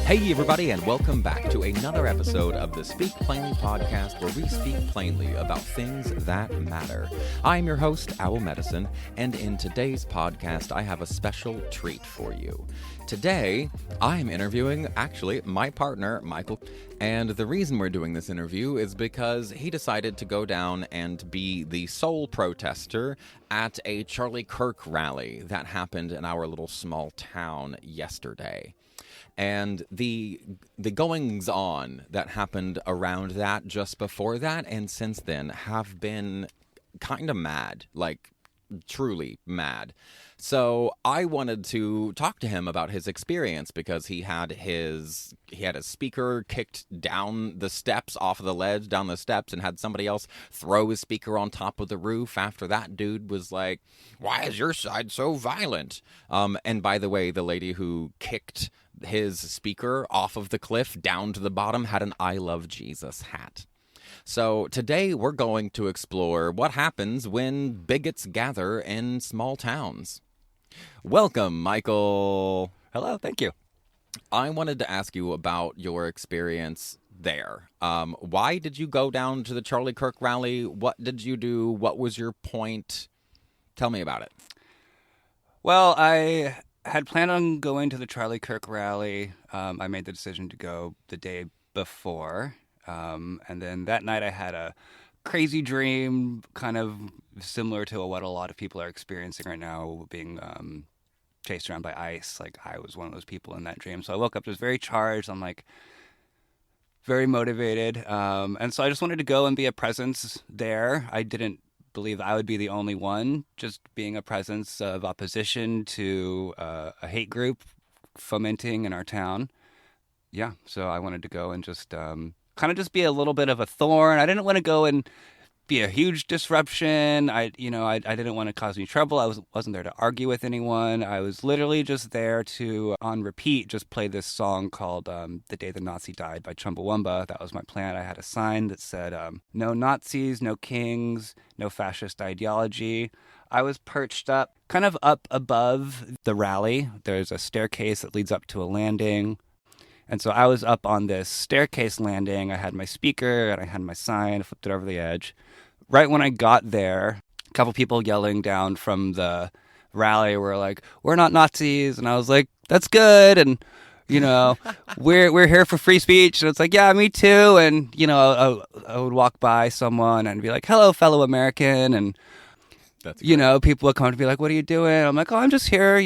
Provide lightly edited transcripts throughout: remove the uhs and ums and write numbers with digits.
Hey everybody, and welcome back to another episode of the Speak Plainly podcast, where we speak plainly about things that matter. I'm your host, Owl Medicine, and in today's podcast, I have a special treat for you. Today, I'm interviewing, my partner, Michael, and the reason we're doing this interview is because he decided to go down and be the sole protester at a Charlie Kirk rally that happened in our little small town yesterday. And the goings-on that happened around that, just before that, and since then, have been kind of mad, like truly mad. So I wanted to talk to him about his experience, because he had his speaker kicked down the steps, off of the ledge, down the steps, and had somebody else throw his speaker on top of the roof after that dude was like, "Why is your side so violent?" And by the way, the lady who kicked his speaker off of the cliff down to the bottom had an I Love Jesus hat. So today we're going to explore what happens when bigots gather in small towns. Welcome, Michael. Hello, thank you. I wanted to ask you about your experience there. Why did you go down to the Charlie Kirk rally? What did you do? What was your point? Tell me about it. Well, I had planned on going to the Charlie Kirk rally. I made the decision to go the day before. And then that night I had a crazy dream, kind of similar to what a lot of people are experiencing right now, being chased around by ICE. Like, I was one of those people in that dream. So I woke up just very charged. I'm like very motivated. And so I just wanted to go and be a presence there. I didn't believe I would be the only one, just being a presence of opposition to a hate group fomenting in our town. Yeah, so I wanted to go and just kind of just be a little bit of a thorn. I didn't want to go and be a huge disruption. I didn't want to cause any trouble. I wasn't there to argue with anyone. I was literally just there to, on repeat, just play this song called "The Day the Nazi Died" by Chumbawamba. That was my plan. I had a sign that said, "No Nazis, no kings, no fascist ideology." I was perched up, kind of up above the rally. There's a staircase that leads up to a landing. And so I was up on this staircase landing. I had my speaker and I had my sign. I flipped it over the edge. Right when I got there, a couple people yelling down from the rally were like, "We're not Nazis." And I was like, "That's good." And, we're here for free speech. And it's like, "Yeah, me too." And, I would walk by someone and be like, "Hello, fellow American." And, people would come to be like, "What are you doing?" I'm like, "Oh, I'm just here,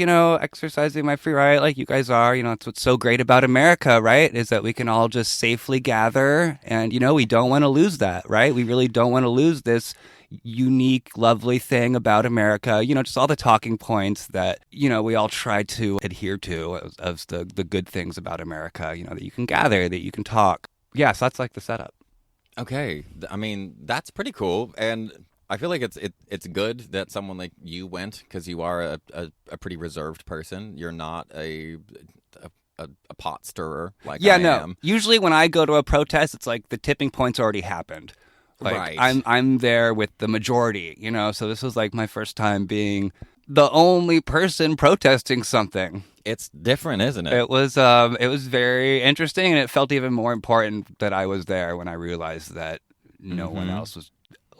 exercising my free right like you guys are. It's what's so great about America, right? Is that we can all just safely gather. And, we don't want to lose that, right? We really don't want to lose this unique, lovely thing about America. Just all the talking points that, we all try to adhere to as the good things about America, that you can gather, that you can talk." Yeah, so that's like the setup. Okay. I mean, that's pretty cool. And I feel like it's good that someone like you went, because you are a pretty reserved person. You're not a pot stirrer like I am. Usually when I go to a protest, it's like the tipping point's already happened. Like, right. I'm there with the majority, So this was like my first time being the only person protesting something. It's different, isn't it? It was very interesting, and it felt even more important that I was there when I realized that no one else was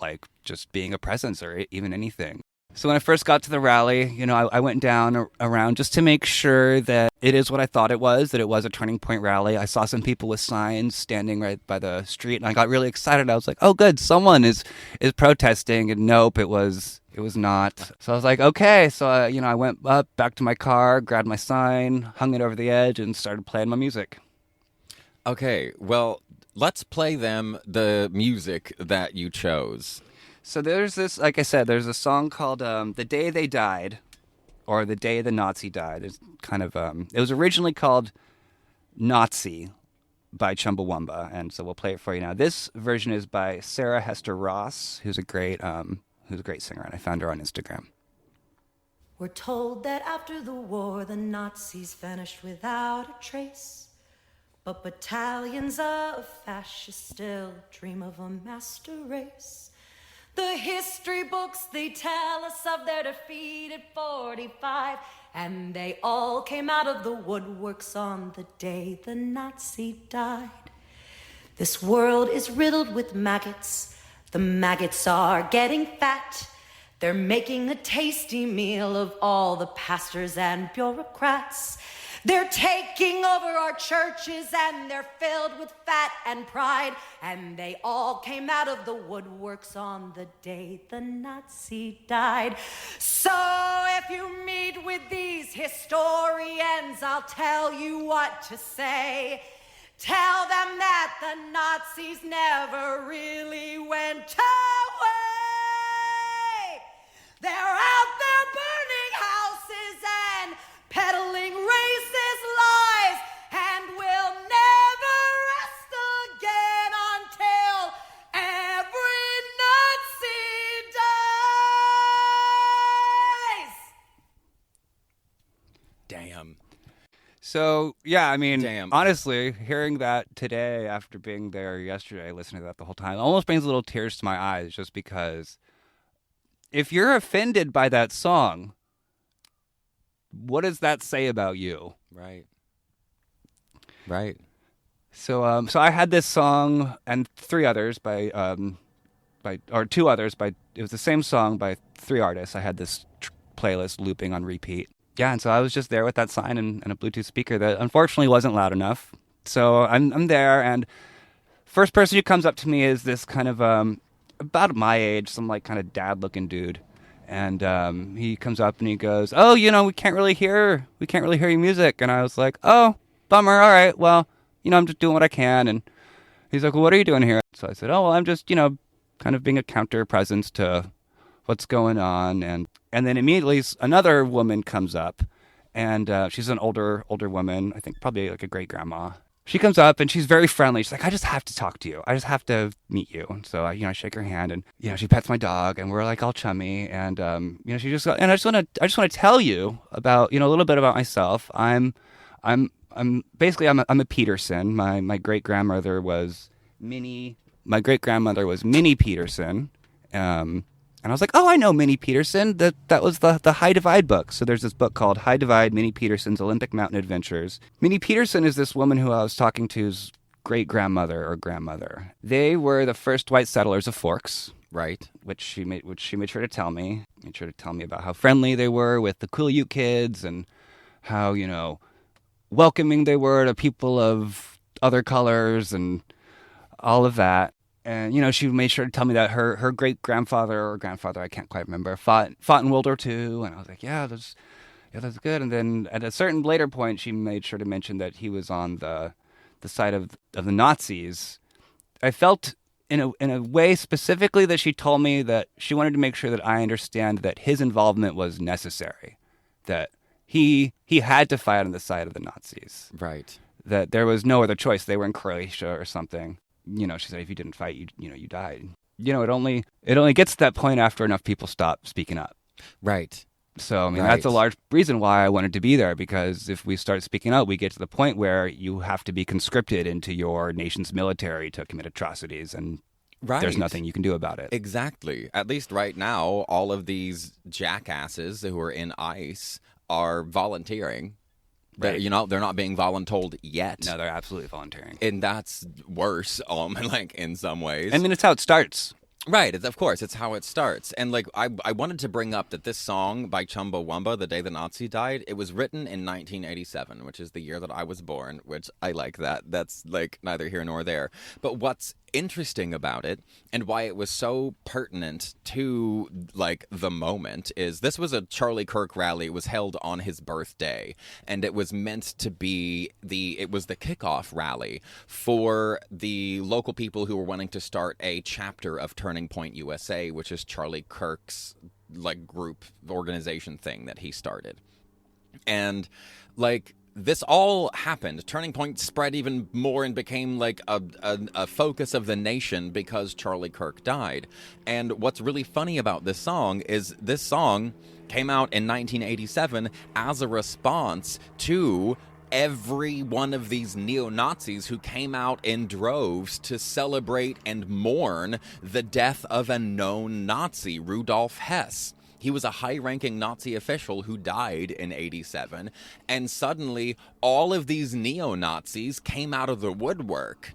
like just being a presence or even anything. So when I first got to the rally, I went down around just to make sure that it is what I thought it was, that it was a turning point rally. I saw some people with signs standing right by the street, and I got really excited. I was like, "Oh, good, someone is protesting." And nope, it was not. So I was like, okay. So I went up back to my car, grabbed my sign, hung it over the edge, and started playing my music. Okay, well, let's play them the music that you chose. So there's this, like I said, there's a song called "The Day They Died," or "The Day the Nazi Died." It's kind of, it was originally called "Nazi," by Chumbawamba, and so we'll play it for you now. This version is by Sarah Hester Ross, who's a great singer, and I found her on Instagram. We're told that after the war, the Nazis vanished without a trace. But battalions of fascists still dream of a master race. The history books, they tell us of their defeat at 45, and they all came out of the woodworks on the day the Nazi died. This world is riddled with maggots. The maggots are getting fat. They're making a tasty meal of all the pastors and bureaucrats. They're taking over our churches and they're filled with fat and pride. And they all came out of the woodworks on the day the Nazi died. So if you meet with these historians, I'll tell you what to say. Tell them that the Nazis never really went away. They're out there burning houses and peddling racist lies, and we'll never rest again until every Nazi dies. Damn. So, yeah, I mean, Damn. honestly, hearing that today after being there yesterday, listening to that the whole time, almost brings little tears to my eyes, just because if you're offended by that song, what does that say about you? Right. Right. So I had this song and two others by, it was the same song by three artists. I had this playlist looping on repeat. Yeah, and so I was just there with that sign and a Bluetooth speaker that unfortunately wasn't loud enough. So I'm there, and first person who comes up to me is this kind of about my age, some like kind of dad-looking dude, and he comes up and he goes, "Oh, we can't really hear your music." And I was like, "Oh, bummer. All right, well, I'm just doing what I can." And he's like, "Well, what are you doing here?" So I said, "Oh, well, I'm just kind of being a counter presence to what's going on." And then immediately another woman comes up, and she's an older woman, I think probably like a great grandma. She comes up and she's very friendly. She's like, "I just have to talk to you. I just have to meet you." And so I shake her hand, and she pets my dog, and we're like all chummy. And she just and I just want to tell you about a little bit about myself. I'm basically I'm a Peterson. My great grandmother was Minnie. My great grandmother was Minnie Peterson. And I was like, "Oh, I know Minnie Peterson. That was the High Divide book." So there's this book called High Divide, Minnie Peterson's Olympic Mountain Adventures. Minnie Peterson is this woman who I was talking to's great-grandmother or grandmother. They were the first white settlers of Forks. Right. Which she made sure to tell me. Made sure to tell me about how friendly they were with the Quileute kids and how, welcoming they were to people of other colors and all of that. And, she made sure to tell me that her great-grandfather or grandfather, I can't quite remember, fought in World War II. And I was like, yeah, that's good. And then at a certain later point, she made sure to mention that he was on the side of the Nazis. I felt in a way specifically that she told me that she wanted to make sure that I understand that his involvement was necessary, that he had to fight on the side of the Nazis. Right. That there was no other choice. They were in Croatia or something. She said, if you didn't fight, you died. It only gets to that point after enough people stop speaking up. Right. So, Right. That's a large reason why I wanted to be there, because if we start speaking up, we get to the point where you have to be conscripted into your nation's military to commit atrocities, and there's nothing you can do about it. Exactly. At least right now, all of these jackasses who are in ICE are volunteering. Right. They're not being voluntold yet. No, they're absolutely volunteering. And that's worse, in some ways. It's how it starts. Right, of course, it's how it starts. And I wanted to bring up that this song by Chumbawamba, The Day the Nazi Died, it was written in 1987, which is the year that I was born, which I like that. That's neither here nor there. But what's interesting about it and why it was so pertinent to the moment is this was a Charlie Kirk rally. It was held on his birthday, and it was meant to be the kickoff rally for the local people who were wanting to start a chapter of Turning Point USA, which is Charlie Kirk's group organization thing that he started. And this all happened. Turning Point spread even more and became like a focus of the nation because Charlie Kirk died. And what's really funny about this song is this song came out in 1987 as a response to every one of these neo-Nazis who came out in droves to celebrate and mourn the death of a known Nazi, Rudolf Hess. He was a high-ranking Nazi official who died in 87, and suddenly all of these neo-Nazis came out of the woodwork.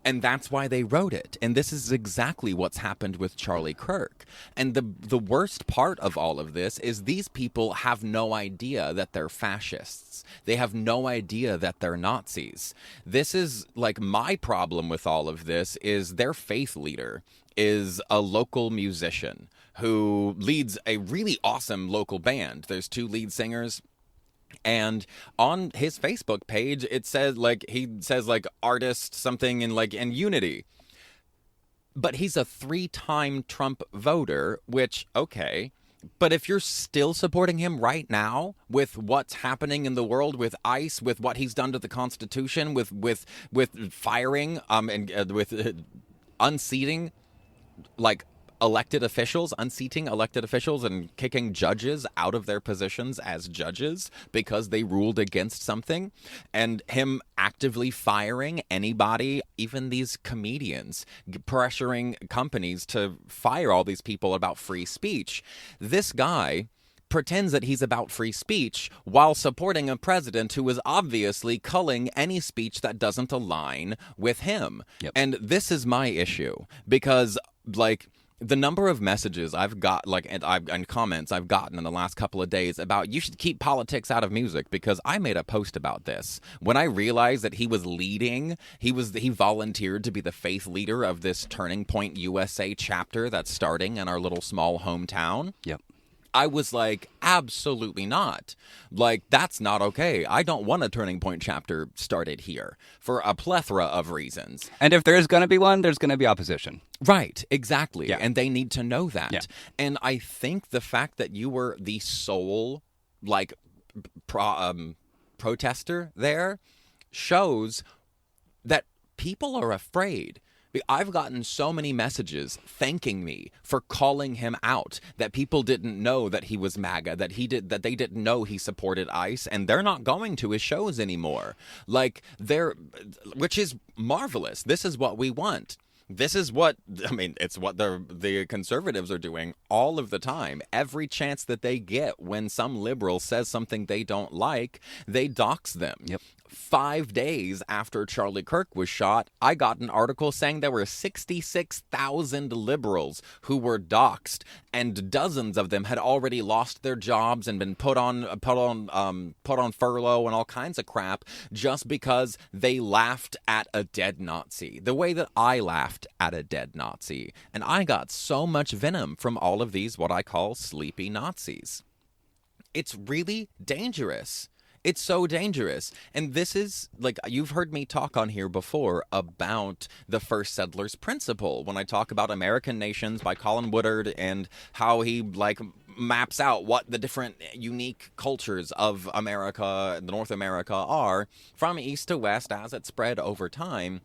And that's why they wrote it. And this is exactly what's happened with Charlie Kirk. And the worst part of all of this is these people have no idea that they're fascists. They have no idea that they're Nazis. This is like my problem with all of this is their faith leader is a local musician who leads a really awesome local band. There's 2 lead singers. And on his Facebook page, it says he says artist something in unity. But he's a 3-time Trump voter, which, okay. But if you're still supporting him right now with what's happening in the world with ICE, with what he's done to the Constitution, with firing, and with unseating, unseating elected officials and kicking judges out of their positions as judges because they ruled against something, and him actively firing anybody, even these comedians, pressuring companies to fire all these people about free speech. This guy pretends that he's about free speech while supporting a president who is obviously culling any speech that doesn't align with him. Yep. And this is my issue because, the number of messages I've got, and comments I've gotten in the last couple of days about you should keep politics out of music, because I made a post about this. When I realized that he was leading, he volunteered to be the faith leader of this Turning Point USA chapter that's starting in our little small hometown. Yep. I was like, absolutely not. That's not okay. I don't want a Turning Point chapter started here for a plethora of reasons. And if there is going to be one, there's going to be opposition. Right, exactly. Yeah. And they need to know that. Yeah. And I think the fact that you were the sole, protester there shows that people are afraid. I've gotten so many messages thanking me for calling him out, that people didn't know that he was MAGA, that they didn't know he supported ICE, and they're not going to his shows anymore. Which is marvelous. This is what we want. This is it's what the conservatives are doing all of the time. Every chance that they get when some liberal says something they don't like, they dox them. Yep. 5 days after Charlie Kirk was shot, I got an article saying there were 66,000 liberals who were doxxed, and dozens of them had already lost their jobs and been put on furlough and all kinds of crap just because they laughed at a dead Nazi, the way that I laughed at a dead Nazi. And I got so much venom from all of these what I call sleepy Nazis. It's really dangerous. It's so dangerous. And this is, you've heard me talk on here before about the First Settlers Principle when I talk about American Nations by Colin Woodard and how he, maps out what the different unique cultures of America, North America, are from east to west as it spread over time.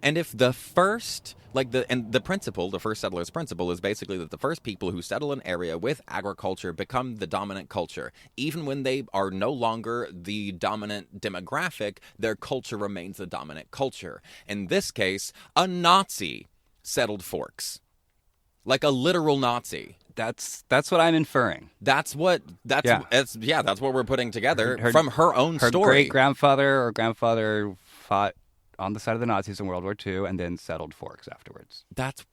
And if the first, the principle, the First Settlers Principle is basically that the first people who settle an area with agriculture become the dominant culture. Even when they are no longer the dominant demographic, their culture remains the dominant culture. In this case, a Nazi settled Forks. Like a literal Nazi. That's what I'm inferring. That's what we're putting together from her own her story. Her great-grandfather or grandfather fought on the side of the Nazis in World War II and then settled Forks afterwards. That's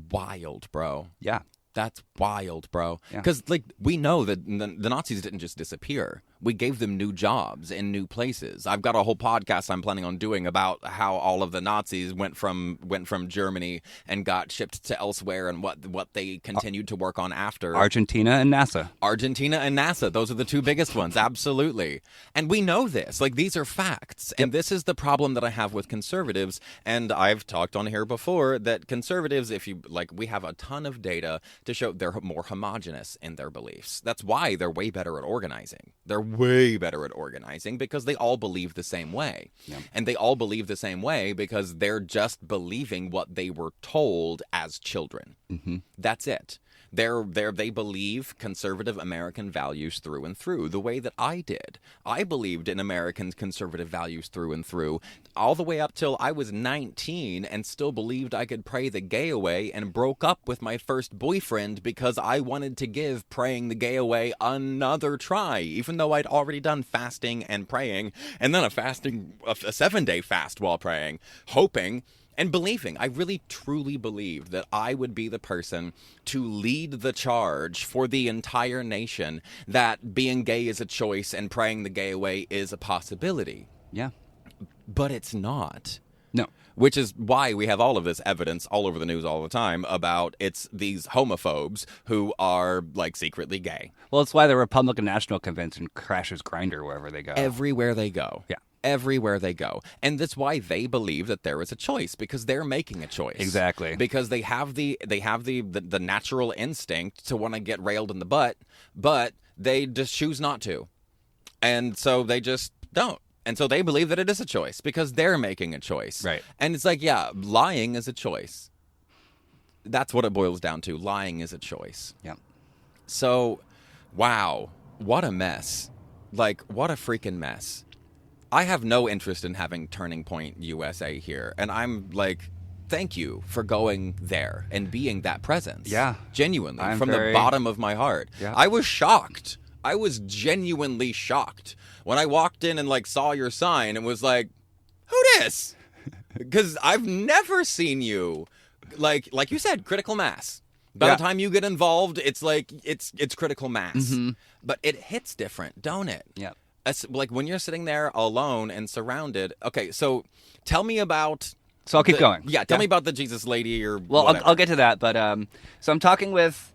wild, bro. Yeah. That's wild, bro. Yeah. Because, we know that the Nazis didn't just disappear. We gave them new jobs in new places. I've got a whole podcast I'm planning on doing about how all of the Nazis went from Germany and got shipped to elsewhere and what they continued to work on after. Argentina and NASA. Those are the 2 biggest ones. Absolutely. And we know this. These are facts. Yep. And this is the problem that I have with conservatives. And I've talked on here before that conservatives, if you we have a ton of data to show they're more homogeneous in their beliefs. That's why they're way better at organizing. They're way better at organizing because they all believe the same way. Yeah. And they all believe the same way because they're just believing what they were told as children. Mm-hmm. That's it. They believe conservative American values through and through, the way that I did. I believed in American conservative values through and through, all the way up till I was 19 and still believed I could pray the gay away, and broke up with my first boyfriend because I wanted to give praying the gay away another try, even though I'd already done fasting and praying, and then a 7-day fast while praying, hoping and believing. I really truly believed that I would be the person to lead the charge for the entire nation, that being gay is a choice and praying the gay away is a possibility. Yeah. But it's not. No. Which is why we have all of this evidence all over the news all the time about it's these homophobes who are, like, secretly gay. Well, it's why the Republican National Convention crashes Grindr wherever they go. Everywhere they go. Yeah. Everywhere they go. And that's why they believe that there is a choice, because they're making a choice. Exactly. Because they have the natural instinct to want to get railed in the butt, but they just choose not to. And so they just don't. And so they believe that it is a choice because they're making a choice. Right. And it's like, yeah, lying is a choice. That's what it boils down to. Lying is a choice. Yeah. So, wow, what a mess. Like, what a freaking mess. I have no interest in having Turning Point USA here. And I'm like, thank you for going there and being that presence. Yeah. Genuinely, from the bottom of my heart. Yeah. I was shocked. I was genuinely shocked when I walked in and, like, saw your sign and was like, who dis? Because I've never seen you, like you said, critical mass. By the time you get involved, it's like, it's critical mass. Mm-hmm. But it hits different, don't it? Yeah. Like when you're sitting there alone and surrounded. Okay, so tell me about. So I'll keep going. Yeah, tell me about the Jesus lady or. Well, whatever. I'll get to that, but so I'm talking with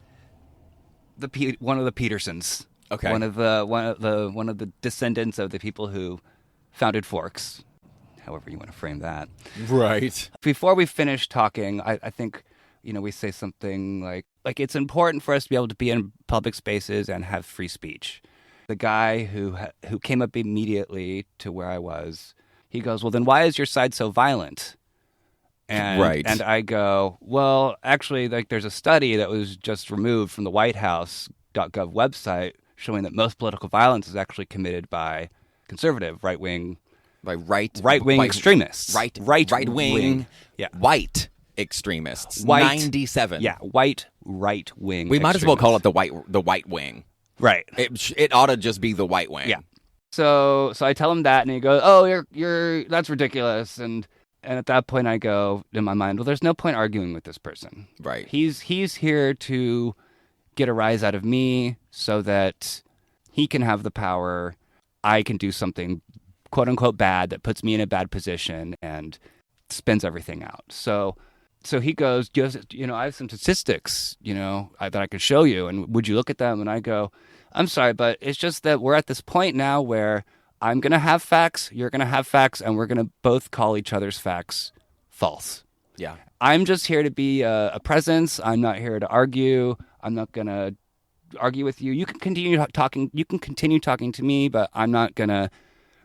one of the Petersons. Okay. One of the descendants of the people who founded Forks, however you want to frame that. Right. Before we finish talking, I think, we say something like it's important for us to be able to be in public spaces and have free speech. The guy who came up immediately to where I was, he goes, well, then why is your side so violent? And, right. And I go, well, actually, there's a study that was just removed from the White House.gov website showing that most political violence is actually committed by conservative right-wing extremists. Right-wing yeah. white extremists. White, 97. Yeah, white right-wing We might as well call it the white wing. Right. It ought to just be the white wing. Yeah. So I tell him that, and he goes, "Oh, you're that's ridiculous." And at that point, I go in my mind, "Well, there's no point arguing with this person. Right. He's here to get a rise out of me, so that he can have the power. I can do something, quote unquote, bad that puts me in a bad position and spins everything out." So he goes, I have some statistics, that I could show you, and would you look at them? And I go, I'm sorry, but it's just that we're at this point now where I'm going to have facts, you're going to have facts, and we're going to both call each other's facts false. Yeah. I'm just here to be a presence. I'm not here to argue. I'm not going to argue with you. You can continue talking. You can continue talking to me, but I'm not going to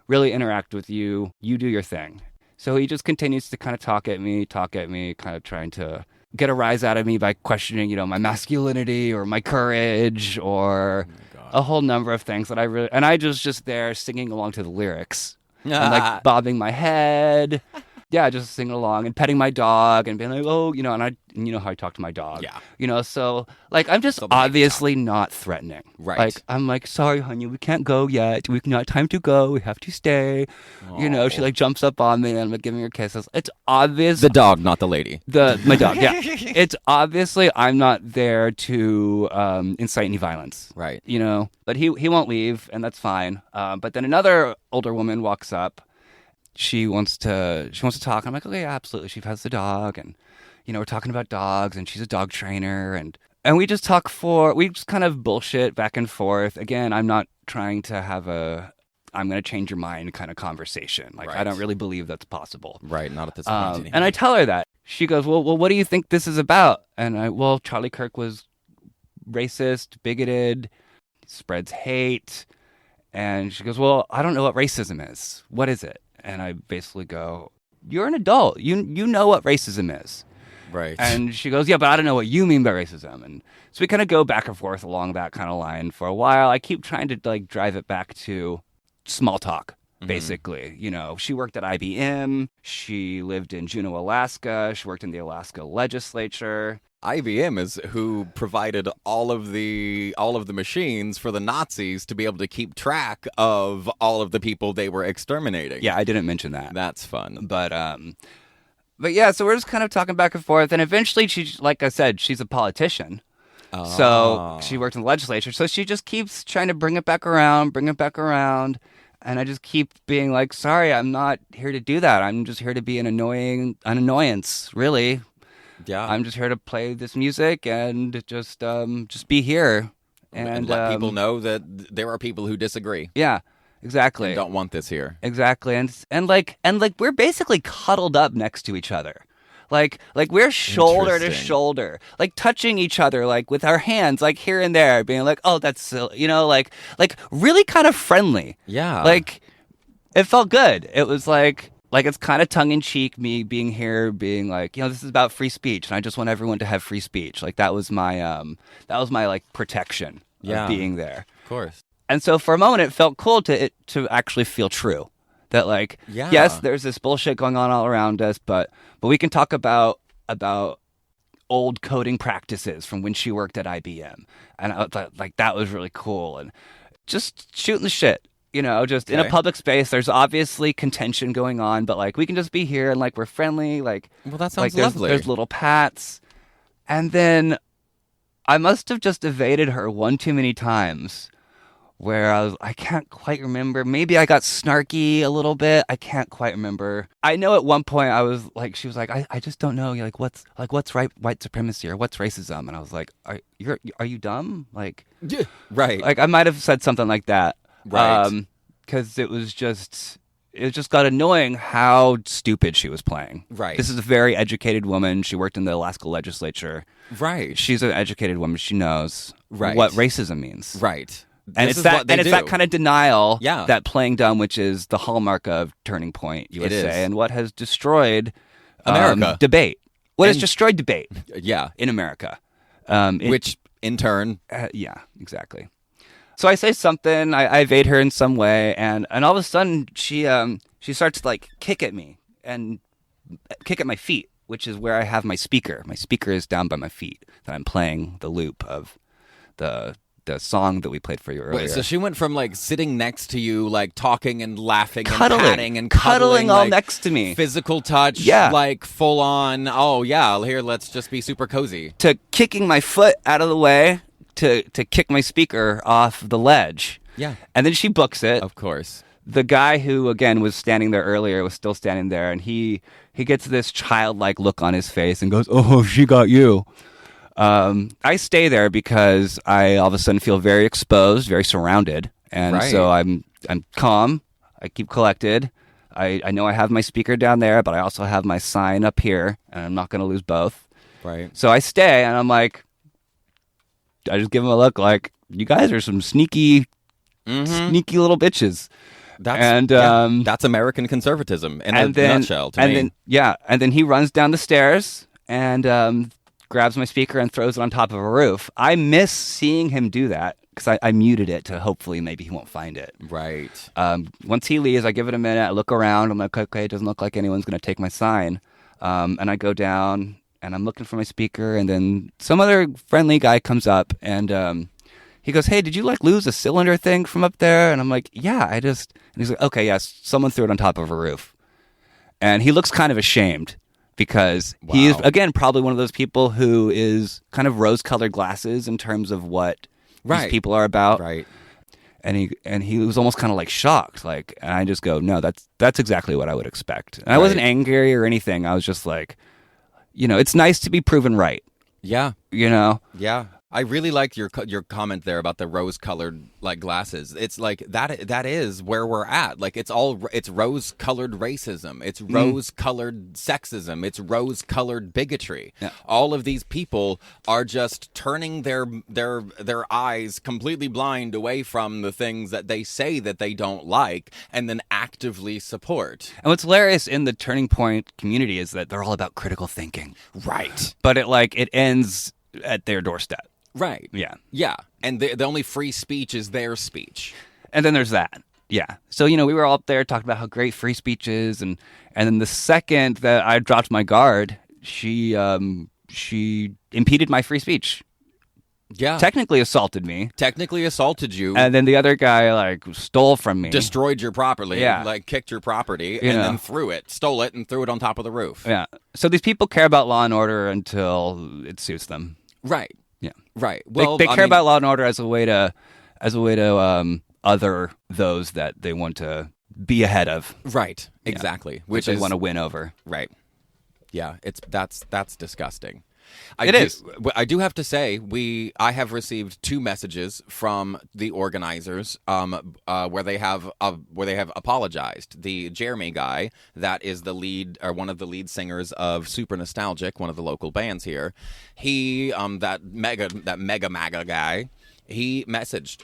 really interact with you. You do your thing. So he just continues to kind of talk at me, kind of trying to get a rise out of me by questioning, my masculinity or my courage or a whole number of things that and I was just there singing along to the lyrics and bobbing my head. Yeah, just singing along and petting my dog and being like, oh, and you know how I talk to my dog. Yeah. So I'm just obviously not threatening. Right. I'm like, sorry, honey, we can't go yet. We've not time to go. We have to stay. Oh. She jumps up on me and I'm giving her kisses. It's obvious. The dog, not the lady. My dog, yeah. It's obviously I'm not there to incite any violence. Right. But he won't leave, and that's fine. But then another older woman walks up. She wants to talk. I'm like, okay, yeah, absolutely. She has the dog, and we're talking about dogs, and she's a dog trainer, and we just we just kind of bullshit back and forth. Again, I'm not trying to have I'm going to change your mind kind of conversation. Right. I don't really believe that's possible. Right, not at this point. And I tell her that. She goes, well, what do you think this is about? And Charlie Kirk was racist, bigoted, spreads hate. And she goes, well, I don't know what racism is. What is it? And I basically go, you're an adult. You know what racism is. Right. And she goes, yeah, but I don't know what you mean by racism. And so we kind of go back and forth along that kind of line for a while. I keep trying to like drive it back to small talk, basically. You know, she worked at IBM. She lived in Juneau, Alaska. She worked in the Alaska legislature. IBM is who provided all of the machines for the Nazis to be able to keep track of all of the people they were exterminating. Yeah, I didn't mention that. That's fun. But yeah, so we're just kind of talking back and forth, and eventually like I said, she's a politician. So she worked in the legislature, so she just keeps trying to bring it back around, and I just keep being like, sorry, I'm not here to do that. I'm just here to be an annoyance, really. Yeah. I'm just here to play this music and just be here. And let people know that there are people who disagree. Yeah. Exactly. And don't want this here. Exactly. And like we're basically cuddled up next to each other. Like we're shoulder to shoulder, like touching each other, like with our hands, like here and there, being like, oh, that's silly, you know, like really kind of friendly. Yeah. Like it felt good. It was like it's kind of tongue in cheek, me being here, being like, you know, this is about free speech, and I just want everyone to have free speech. Like that was my like protection of being there. Of course. And so for a moment, it felt cool to actually feel true. That like, yes, there's this bullshit going on all around us, but we can talk about old coding practices from when she worked at IBM. And I thought like that was really cool. And just shooting the shit, you know, just in a public space. There's obviously contention going on, but like we can just be here and like we're friendly. Like, well, that sounds like, lovely. There's little pats. And then I must have just evaded her one too many times. Where I can't quite remember. Maybe I got snarky a little bit. I can't quite remember. I know at one point I was like, she was like, I just don't know. Like what's white supremacy or what's racism? And I was like, are you dumb? Like, yeah, right. Like I might have said something like that. Right. Because it just got annoying how stupid she was playing. Right. This is a very educated woman. She worked in the Alaska legislature. Right. She's an educated woman. She knows right. what racism means. Right. And it's that kind of denial, that playing dumb, which is the hallmark of Turning Point USA, and what has destroyed America debate. What has destroyed debate? In America, which in turn, yeah, exactly. So I say something, I evade her in some way, and all of a sudden she starts to like kick at me and kick at my feet, which is where I have my speaker. My speaker is down by my feet that I'm playing the loop of the song that we played for you earlier. Wait, so she went from like sitting next to you, like talking and laughing cuddling, and patting and cuddling all like, next to me, physical touch, like full on. Oh yeah, here let's just be super cozy. To kicking my foot out of the way to kick my speaker off the ledge. Yeah, and then she books it. Of course. The guy who again was standing there earlier was still standing there, and he gets this childlike look on his face and goes, "Oh, she got you." I stay there because I all of a sudden feel very exposed, very surrounded. And so I'm calm. I keep collected. I know I have my speaker down there, but I also have my sign up here, and I'm not going to lose both. Right. So I stay, and I'm like, I just give him a look like, you guys are some sneaky little bitches. That's American conservatism in a nutshell to me. And then he runs down the stairs and grabs my speaker and throws it on top of a roof. I miss seeing him do that because I muted it to hopefully maybe he won't find it. Right. Once he leaves, I give it a minute. I look around. I'm like, okay, it doesn't look like anyone's going to take my sign. And I go down and I'm looking for my speaker. And then some other friendly guy comes up and he goes, hey, did you like lose a cylinder thing from up there? And I'm like, yeah, and he's like, okay, yes, someone threw it on top of a roof. And he looks kind of ashamed. Because he is, again, probably one of those people who is kind of rose-colored glasses in terms of what these people are about. Right. And he was almost kind of like shocked. Like, and I just go, no, that's exactly what I would expect. And I wasn't angry or anything. I was just like, you know, it's nice to be proven right. Yeah. You know? Yeah. I really liked your comment there about the rose-colored like glasses. It's like that is where we're at. Like it's rose-colored racism. It's rose-colored sexism. It's rose-colored bigotry. Yeah. All of these people are just turning their eyes completely blind away from the things that they say that they don't like and then actively support. And what's hilarious in the Turning Point community is that they're all about critical thinking. Right. But it ends at their doorstep. Right. Yeah. Yeah. And the only free speech is their speech. And then there's that. Yeah. So, we were all up there talking about how great free speech is. And then the second that I dropped my guard, she impeded my free speech. Yeah. Technically assaulted me. Technically assaulted you. And then the other guy, stole from me. Destroyed your property. Yeah. Kicked your property and then stole it and threw it on top of the roof. Yeah. So these people care about law and order until it suits them. Right. Yeah. Right. Well, they care about law and order as a way to other those that they want to be ahead of. Right. Exactly. Yeah. Which they want to win over. Right. Yeah. That's disgusting. It is. I do have to say, I have received 2 messages from the organizers, where they have apologized. The Jeremy guy, that is the lead or one of the lead singers of Super Nostalgic, one of the local bands here. He, that mega MAGA guy. He messaged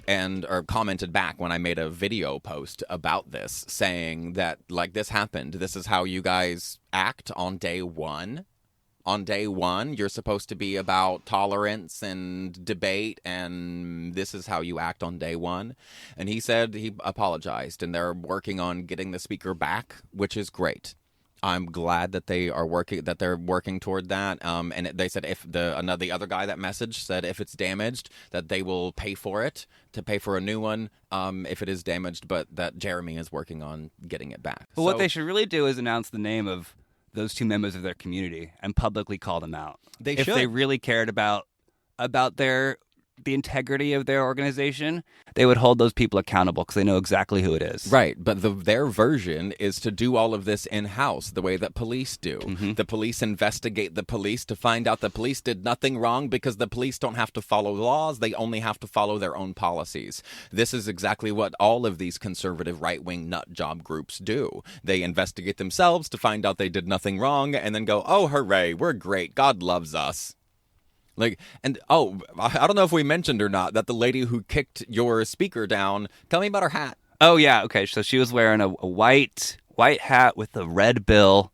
or commented back when I made a video post about this, saying that this happened. This is how you guys act on day one. On day one, you're supposed to be about tolerance and debate, and this is how you act on day one. And he said he apologized, and they're working on getting the speaker back, which is great. I'm glad that they're working toward that. And they said if the other guy that messaged said if it's damaged, that they will pay for it, to pay for a new one if it is damaged, but that Jeremy is working on getting it back. Well, what they should really do is announce the name of those 2 members of their community and publicly call them out. If they really cared about the integrity of their organization, they would hold those people accountable because they know exactly who it is. Right, but their version is to do all of this in-house, the way that police do. Mm-hmm. The police investigate the police to find out the police did nothing wrong because the police don't have to follow laws, they only have to follow their own policies. This is exactly what all of these conservative right-wing nut job groups do. They investigate themselves to find out they did nothing wrong and then go, oh, hooray, we're great, God loves us. I don't know if we mentioned or not that the lady who kicked your speaker down, tell me about her hat. Oh, yeah. Okay. So she was wearing a white hat with a red bill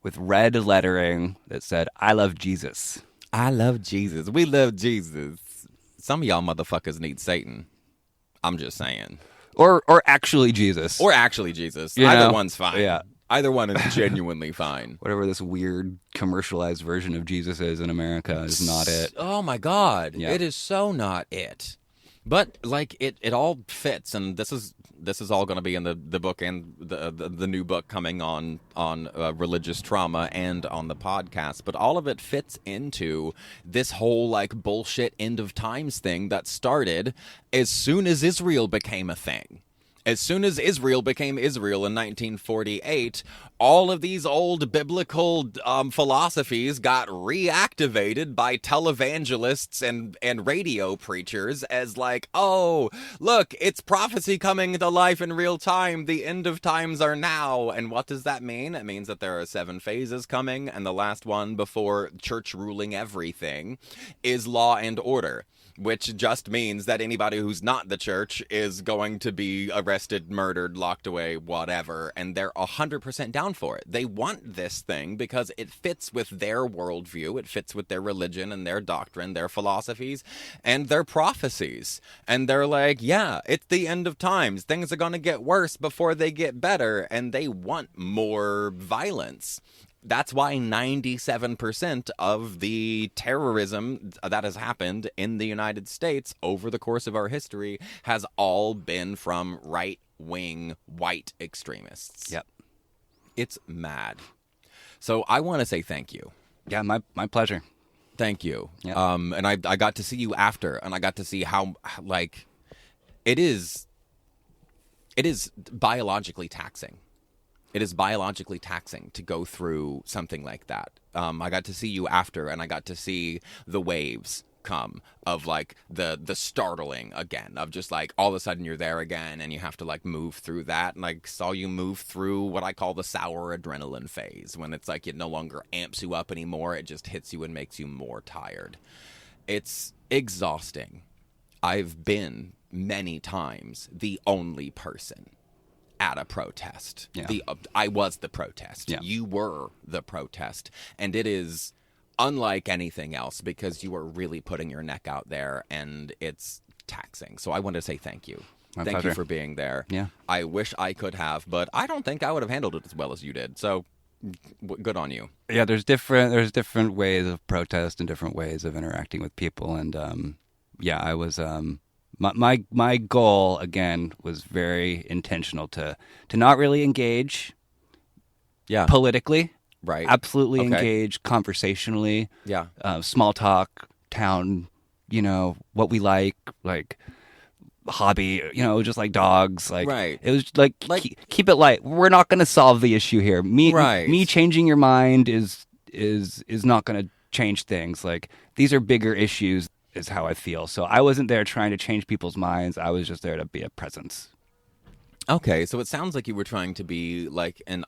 with red lettering that said, I love Jesus. I love Jesus. We love Jesus. Some of y'all motherfuckers need Satan. I'm just saying. Or actually Jesus. Or actually Jesus. Either one's fine. Yeah. Either one is genuinely fine. Whatever this weird commercialized version of Jesus is in America is not it. Oh my God. Yeah. It is so not it. But it all fits, and this is all going to be in the book and the new book coming on religious trauma and on the podcast. But all of it fits into this whole bullshit end of times thing that started as soon as Israel became a thing. As soon as Israel became Israel in 1948, all of these old biblical philosophies got reactivated by televangelists and radio preachers as oh, look, it's prophecy coming to life in real time. The end of times are now. And what does that mean? It means that there are 7 phases coming, and the last one before church ruling everything is law and order. Which just means that anybody who's not the church is going to be arrested, murdered, locked away, whatever, and they're 100% down for it. They want this thing because it fits with their worldview, it fits with their religion and their doctrine, their philosophies, and their prophecies. And they're yeah, it's the end of times. Things are going to get worse before they get better, and they want more violence. That's why 97% of the terrorism that has happened in the United States over the course of our history has all been from right-wing white extremists. Yep. It's mad. So I want to say thank you. Yeah, my pleasure. Thank you. Yep. And I got to see you after, and I got to see how, it is biologically taxing. It is biologically taxing to go through something like that. I got to see you after, and I got to see the waves outcome of like the startling again of just like all of a sudden you're there again and you have to like move through that. And like saw you move through what I call the sour adrenaline phase, when it's like it no longer amps you up anymore, it just hits you and makes you more tired. It's exhausting. I've been many times the only person at a protest. Yeah. I was the protest. Yeah. You were the protest. And it is unlike anything else because you are really putting your neck out there and it's taxing. So I want to say thank you. My thank pleasure. you for being there. Yeah. I wish I could have, but I don't think I would have handled it as well as you did. So good on you. Yeah, there's different ways of protest and different ways of interacting with people. And yeah, I was my goal again was very intentional to not really engage politically. Right. Absolutely Okay. engage conversationally. Yeah. Small talk, town, what we like hobby, just like dogs. Like, Right. it was like keep it light. We're not going to solve the issue here. Me changing your mind is not going to change things. Like, these are bigger issues, is how I feel. So I wasn't there trying to change people's minds. I was just there to be a presence. Okay, so it sounds like you were trying to be like an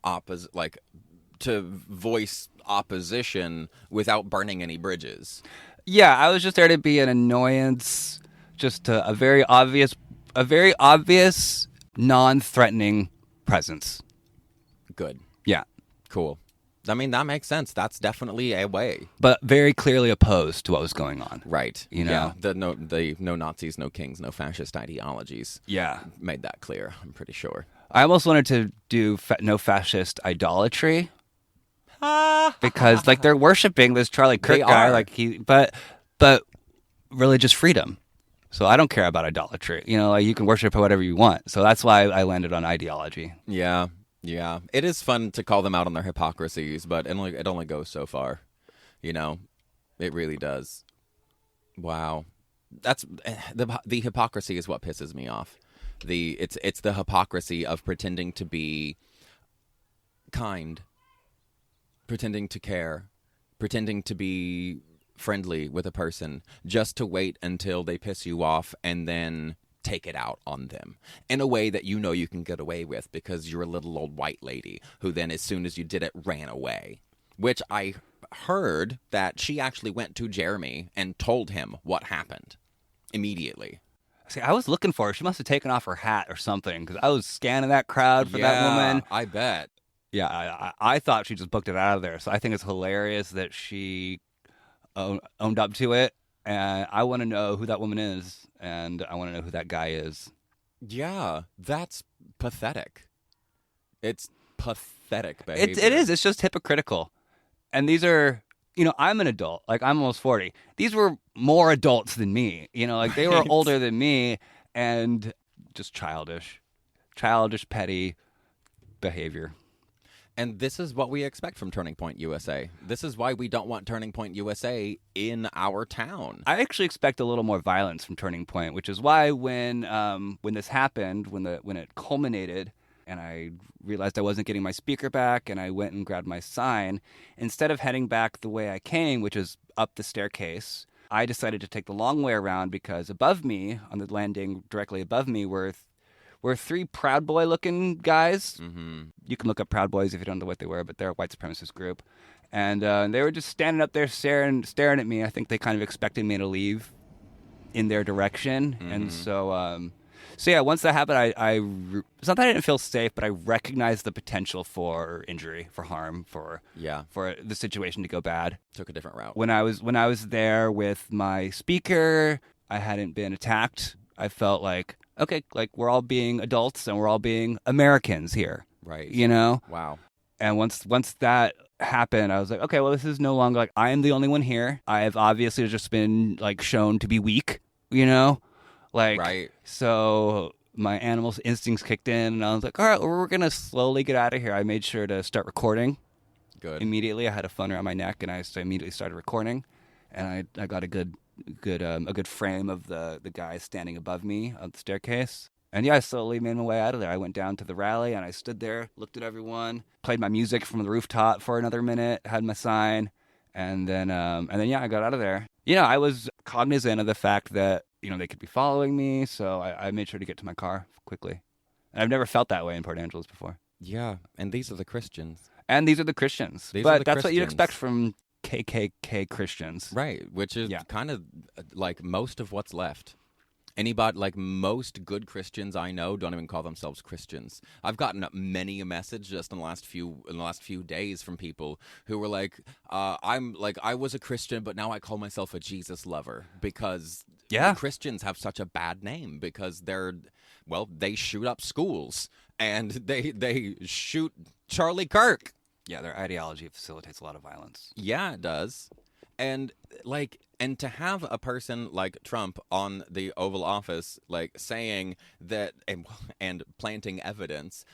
to voice opposition without burning any bridges. Yeah, I was just there to be an annoyance, just a very obvious, non-threatening presence. Good. Yeah. Cool. I mean, that makes sense. That's definitely a way. But very clearly opposed to what was going on. Right. You know? Yeah. The no Nazis, no kings, no fascist ideologies. Yeah. Made that clear, I'm pretty sure. I almost wanted to do no fascist idolatry. Because like they're worshiping this Charlie Kirk guy, like but religious freedom. So I don't care about idolatry. Like you can worship whatever you want. So that's why I landed on ideology. Yeah. Yeah. It is fun to call them out on their hypocrisies, but it only goes so far. It really does. Wow. That's the hypocrisy is what pisses me off. It's the hypocrisy of pretending to be kind, pretending to care, pretending to be friendly with a person just to wait until they piss you off and then take it out on them in a way that you can get away with because you're a little old white lady who then as soon as you did it ran away. Which I heard that she actually went to Jeremy and told him what happened immediately. See, I was looking for her. She must have taken off her hat or something because I was scanning that crowd for that woman. I bet. Yeah, I thought she just booked it out of there. So I think it's hilarious that she owned up to it. And I want to know who that woman is. And I want to know who that guy is. Yeah, that's pathetic. It's pathetic behavior. It is. It's just hypocritical. And these are, I'm an adult. Like, I'm almost 40. These were more adults than me. Like they were older than me and just childish, petty behavior. And this is what we expect from Turning Point USA. This is why we don't want Turning Point USA in our town. I actually expect a little more violence from Turning Point, which is why when this happened, when it culminated, and I realized I wasn't getting my speaker back, and I went and grabbed my sign, instead of heading back the way I came, which is up the staircase, I decided to take the long way around because above me, on the landing directly above me, were three Proud Boy looking guys. Mm-hmm. You can look up Proud Boys if you don't know what they were, but they're a white supremacist group. And they were just standing up there staring at me. I think they kind of expected me to leave in their direction. Mm-hmm. And so yeah, once that happened, it's not that I didn't feel safe, but I recognized the potential for injury, for harm, for the situation to go bad. Took a different route. When I was there with my speaker, I hadn't been attacked. I felt like, okay, like we're all being adults and we're all being Americans here. Right. Wow. And once that happened, I was like, okay, well, this is no longer like I am the only one here. I have obviously just been like shown to be weak, like, right. So my animal instincts kicked in and I was like, all right, well, we're going to slowly get out of here. I made sure to start recording. Good. Immediately. I had a phone around my neck and I immediately started recording, and I got a good frame of the guy standing above me on the staircase. And yeah, I slowly made my way out of there. I went down to the rally and I stood there, looked at everyone, played my music from the rooftop for another minute, had my sign, and then I got out of there. I was cognizant of the fact that, they could be following me. So I made sure to get to my car quickly. And I've never felt that way in Port Angeles before. Yeah, and these are the Christians. And these are the Christians. But that's what you'd expect from KKK Christians. Right, which is kind of like most of what's left. Anybody, like most good Christians I know, don't even call themselves Christians. I've gotten many a message just in the last few days from people who were like, I was a Christian, but now I call myself a Jesus lover because Christians have such a bad name because they shoot up schools and they shoot Charlie Kirk. Yeah, their ideology facilitates a lot of violence. Yeah, it does. And to have a person like Trump on the Oval Office, saying that and planting evidence,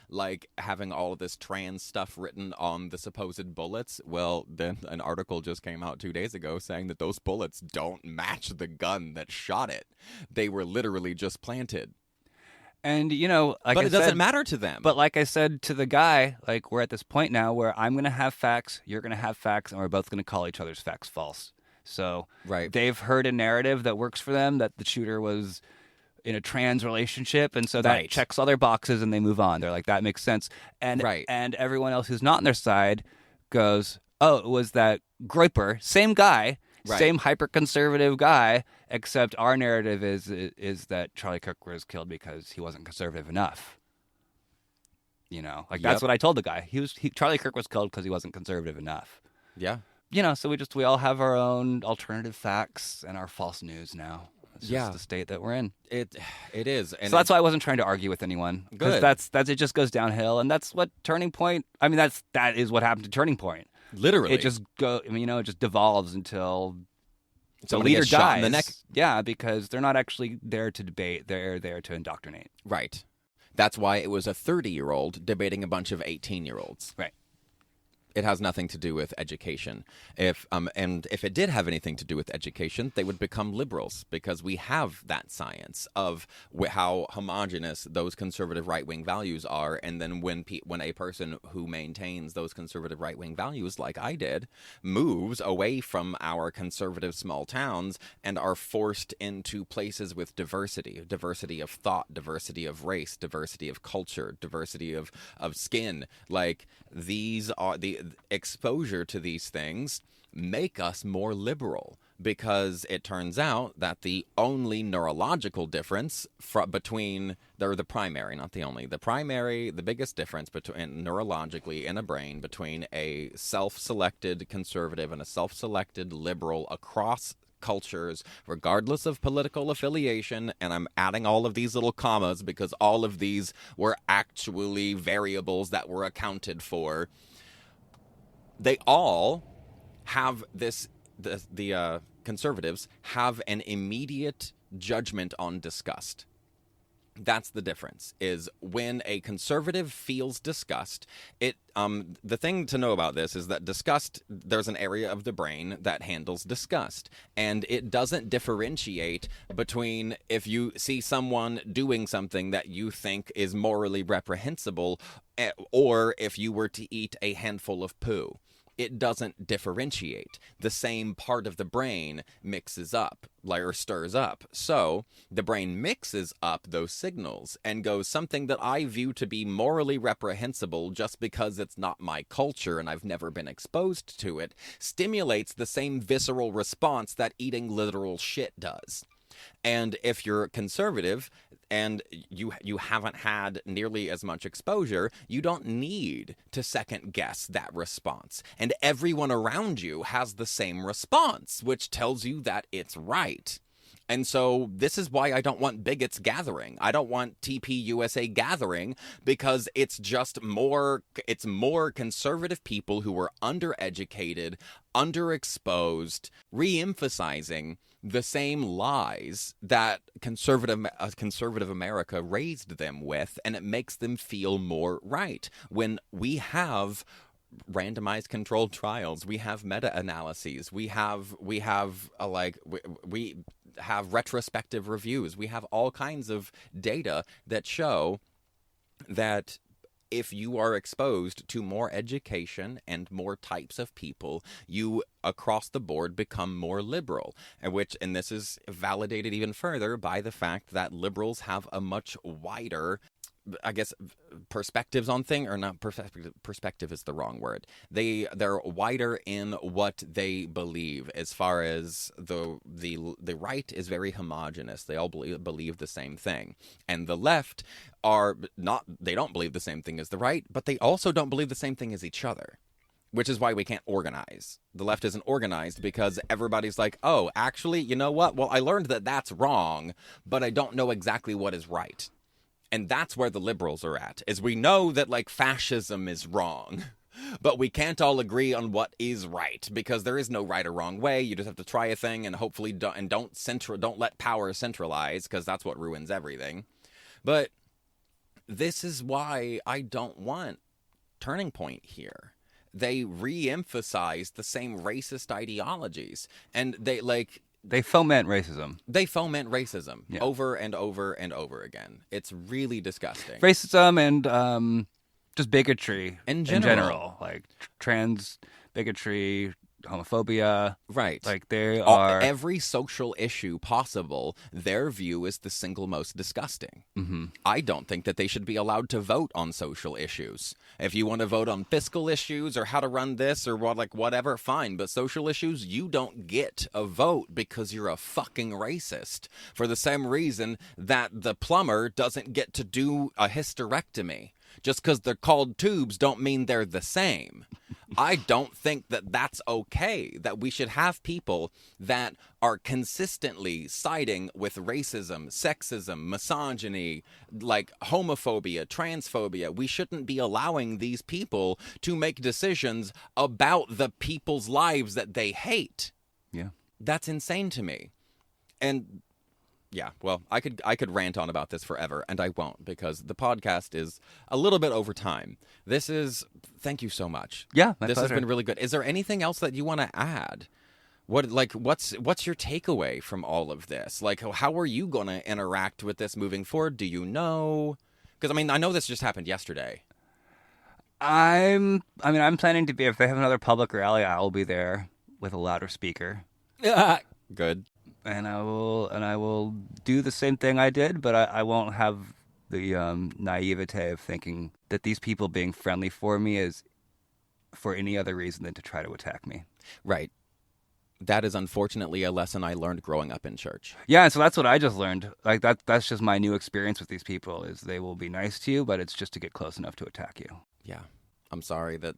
having all of this trans stuff written on the supposed bullets. Well, then an article just came out 2 days ago saying that those bullets don't match the gun that shot it. They were literally just planted. And, but it doesn't matter to them. But like I said to the guy, we're at this point now where I'm going to have facts, you're going to have facts, and we're both going to call each other's facts false. So they've heard a narrative that works for them, that the shooter was in a trans relationship, and so that checks all their boxes, and they move on. They're like, that makes sense. And everyone else who's not on their side goes, oh, it was that Groyper, same guy, same hyper-conservative guy, except our narrative is that Charlie Kirk was killed because he wasn't conservative enough. That's what I told the guy. Charlie Kirk was killed because he wasn't conservative enough. Yeah. So we all have our own alternative facts and our false news now. It's just the state that we're in. It is. And so that's why I wasn't trying to argue with anyone. Good. That's it just goes downhill, and that's what Turning Point. I mean, that is what happened to Turning Point. Literally, it just it just devolves until the somebody leader gets dies. shot in the neck. Yeah, because they're not actually there to debate; they're there to indoctrinate. Right. That's why it was a 30-year-old debating a bunch of 18-year-olds. Right. It has nothing to do with education. If it did have anything to do with education, they would become liberals because we have that science of how homogeneous those conservative right-wing values are. And then when a person who maintains those conservative right-wing values, like I did, moves away from our conservative small towns and are forced into places with diversity of thought, diversity of race, diversity of culture, diversity of skin, these are the exposure to these things make us more liberal because it turns out that the only neurological difference between the primary, not the only, the biggest difference between neurologically in a brain between a self-selected conservative and a self-selected liberal across cultures, regardless of political affiliation, and I'm adding all of these little commas because all of these were actually variables that were accounted for. They all have the conservatives have an immediate judgment on disgust. That's the difference, is when a conservative feels disgust, the thing to know about this is that disgust, there's an area of the brain that handles disgust, and it doesn't differentiate between if you see someone doing something that you think is morally reprehensible or if you were to eat a handful of poo. It doesn't differentiate. The same part of the brain mixes up, or stirs up. So the brain mixes up those signals and goes, something that I view to be morally reprehensible just because it's not my culture and I've never been exposed to it, stimulates the same visceral response that eating literal shit does. And if you're conservative and you haven't had nearly as much exposure, you don't need to second guess that response. And everyone around you has the same response, which tells you that it's right. And so this is why I don't want bigots gathering. I don't want TPUSA gathering because it's more conservative people who are undereducated, underexposed, re-emphasizing the same lies that conservative America raised them with, and it makes them feel more right. When we have randomized controlled trials, we have meta-analyses, we have retrospective reviews, we have all kinds of data that show that if you are exposed to more education and more types of people, you across the board become more liberal, and this is validated even further by the fact that liberals have a much wider, I guess, perspectives on things, or not perspective is the wrong word. They're wider in what they believe, as far as the right is very homogeneous. They all believe the same thing. And the left they don't believe the same thing as the right, but they also don't believe the same thing as each other. Which is why we can't organize. The left isn't organized because everybody's like, oh, actually, you know what? Well, I learned that that's wrong, but I don't know exactly what is right. And that's where the liberals are at, is we know that, like, fascism is wrong, but we can't all agree on what is right, because there is no right or wrong way. You just have to try a thing and hopefully don't let power centralize, because that's what ruins everything. But this is why I don't want Turning Point here. They re-emphasize the same racist ideologies, and they foment racism. They foment racism over and over and over again. It's really disgusting. Racism and just bigotry in general. Like trans bigotry, homophobia. Right. Like they are... Every social issue possible, their view is the single most disgusting. Mm-hmm. I don't think that they should be allowed to vote on social issues. If you want to vote on fiscal issues or how to run this or whatever, fine. But social issues, you don't get a vote because you're a fucking racist. For the same reason that the plumber doesn't get to do a hysterectomy. Just because they're called tubes don't mean they're the same. I don't think that that's okay, that we should have people that are consistently siding with racism, sexism, misogyny, like homophobia, transphobia. We shouldn't be allowing these people to make decisions about the people's lives that they hate. Yeah. That's insane to me. And yeah, well, I could rant on about this forever, and I won't, because the podcast is a little bit over time. Thank you so much. Yeah, this has been really good. Is there anything else that you want to add? What's your takeaway from all of this? Like, how are you going to interact with this moving forward? Do you know? Because I know this just happened yesterday. I'm planning to be, if they have another public rally, I will be there with a louder speaker. Good. And I will do the same thing I did, but I won't have the naivete of thinking that these people being friendly for me is for any other reason than to try to attack me. Right. That is unfortunately a lesson I learned growing up in church. Yeah, and so that's what I just learned. Like that's just my new experience with these people, is they will be nice to you, but it's just to get close enough to attack you. Yeah. I'm sorry that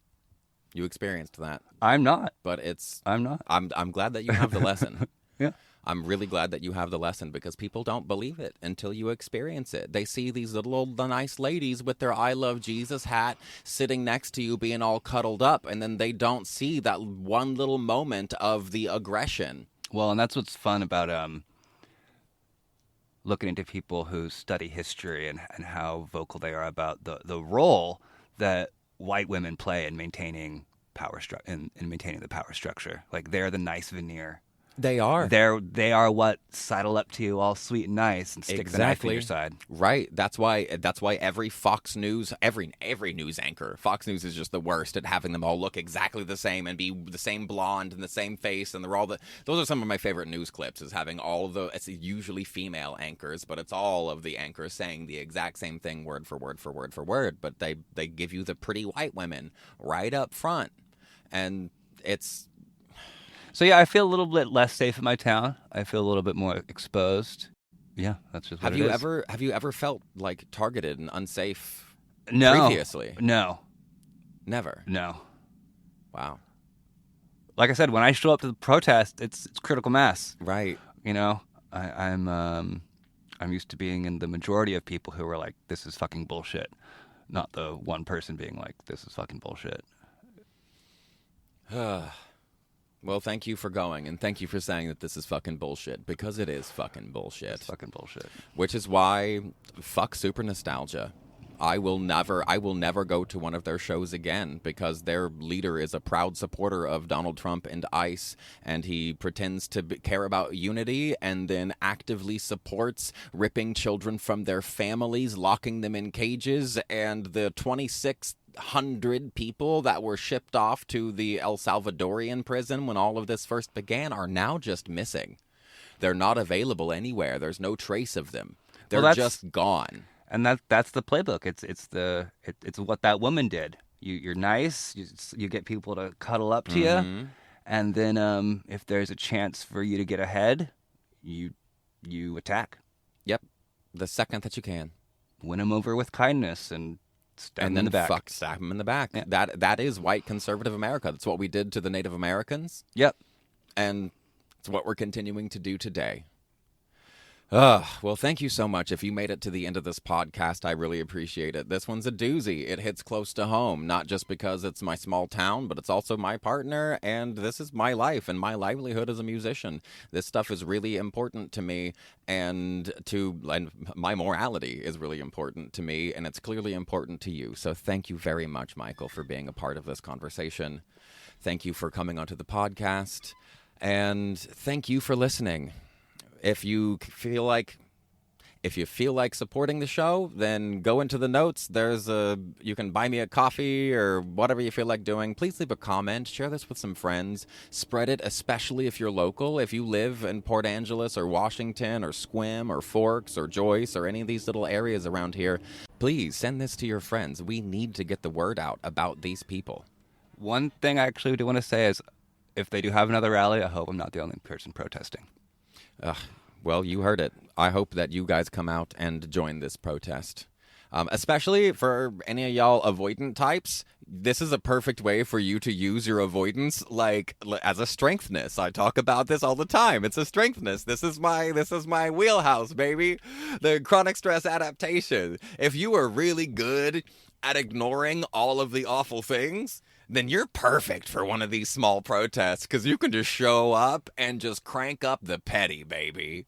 you experienced that. I'm not. But I'm not. I'm glad that you have the lesson. Yeah. I'm really glad that you have the lesson, because people don't believe it until you experience it. They see these little old nice ladies with their I Love Jesus hat sitting next to you being all cuddled up, and then they don't see that one little moment of the aggression. Well, and that's what's fun about looking into people who study history and how vocal they are about the role that white women play in maintaining in maintaining the power structure. Like, they're the nice veneer. They are. They are what sidle up to you all sweet and nice and stick the knife in your side. Right. That's why every Fox News, every news anchor, Fox News is just the worst at having them all look exactly the same and be the same blonde and the same face, and they're all those are some of my favorite news clips, is having all of it's usually female anchors, but it's all of the anchors saying the exact same thing word for word for word for word, but they give you the pretty white women right up front. And it's... So yeah, I feel a little bit less safe in my town. I feel a little bit more exposed. Yeah, that's just what it is. Have you ever felt like targeted and unsafe No. previously? No. Never? No. Wow. Like I said, when I show up to the protest, it's critical mass. Right. You know, I'm used to being in the majority of people who are like, this is fucking bullshit. Not the one person being like, this is fucking bullshit. Well, thank you for going, and thank you for saying that this is fucking bullshit, because it is fucking bullshit. It's fucking bullshit. Which is why, fuck super nostalgia. I will never go to one of their shows again because their leader is a proud supporter of Donald Trump and ICE, and he pretends to care about unity and then actively supports ripping children from their families, locking them in cages, and the 2,600 people that were shipped off to the El Salvadorian prison when all of this first began are now just missing. They're not available anywhere. There's no trace of them. They're just gone. And that's the playbook. It's what that woman did. You're nice. You get people to cuddle up to you, and then if there's a chance for you to get ahead, you attack. Yep, the second that you can, win them over with kindness and stab them in the back. Stab them in the back. Yeah. That is white conservative America. That's what we did to the Native Americans. Yep, and it's what we're continuing to do today. Well, thank you so much. If you made it to the end of this podcast, I really appreciate it. This one's a doozy. It hits close to home, not just because it's my small town, but it's also my partner, and this is my life and my livelihood as a musician. This stuff is really important to me, and my morality is really important to me, and it's clearly important to you. So thank you very much, Michael, for being a part of this conversation. Thank you for coming onto the podcast, and thank you for listening. If you feel like supporting the show, then go into the notes. You can buy me a coffee or whatever you feel like doing. Please leave a comment. Share this with some friends. Spread it, especially if you're local. If you live in Port Angeles or Washington or Sequim or Forks or Joyce or any of these little areas around here, please send this to your friends. We need to get the word out about these people. One thing I actually do want to say is, if they do have another rally, I hope I'm not the only person protesting. Well, you heard it. I hope that you guys come out and join this protest. Especially for any of y'all avoidant types, this is a perfect way for you to use your avoidance as a strengthness. I talk about this all the time. It's a strengthness. This is my wheelhouse, baby. The chronic stress adaptation. If you are really good at ignoring all of the awful things, then you're perfect for one of these small protests because you can just show up and just crank up the petty, baby.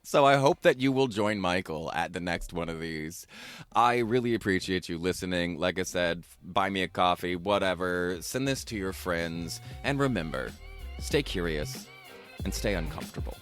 So I hope that you will join Michael at the next one of these. I really appreciate you listening. Like I said, buy me a coffee, whatever. Send this to your friends. And remember, stay curious and stay uncomfortable.